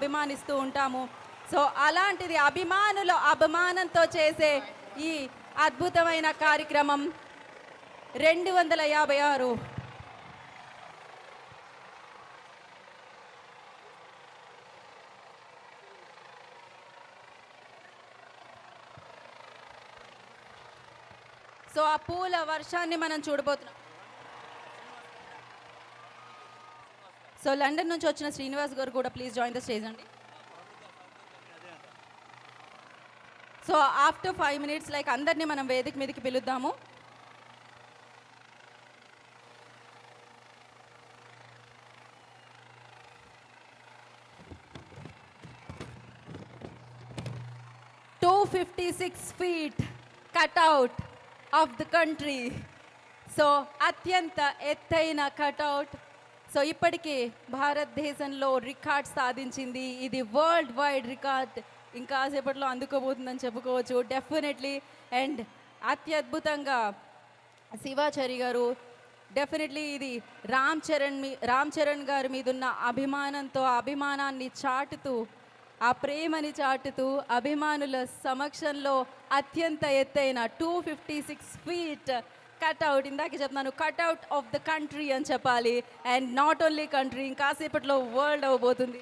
అభిమానిస్తూ ఉంటాము. సో అలాంటిది అభిమానుల అభిమానంతో చేసే ఈ అద్భుతమైన కార్యక్రమం 256 సో ఆ పూల వర్షాన్ని మనం చూడబోతున్నాం. సో లండన్ నుంచి వచ్చిన శ్రీనివాస్ గారు కూడా ప్లీజ్ జాయిన్ ద స్టేజ్ అండి. సో ఆఫ్టర్ 5 minutes లైక్ అందరినీ మనం వేదిక మీదకి పిలుద్దాము. "256 feet cutout of the country." So అత్యంత ఎత్తైన కటౌట్. సో ఇప్పటికీ భారతదేశంలో రికార్డ్ సాధించింది. ఇది వరల్డ్ వైడ్ రికార్డ్. ఇంకా సేపట్లో అందుకోబోతుందని చెప్పుకోవచ్చు డెఫినెట్లీ. అండ్ అత్యద్భుతంగా శివాచారి గారు డెఫినెట్లీ ఇది రామ్ చరణ్ గారి మీద ఉన్న అభిమానంతో అభిమానాన్ని చాటుతూ ఆ ప్రేమని చాటుతూ అభిమానుల సమక్షంలో అత్యంత ఎత్తైన 256 feet కట్అవుట్. ఇందాక చెప్తున్నాను కట్అవుట్ ఆఫ్ ద కంట్రీ అని చెప్పాలి. అండ్ నాట్ ఓన్లీ కంట్రీ, ఇంకాసేపట్లో వరల్డ్ అవ్వబోతుంది.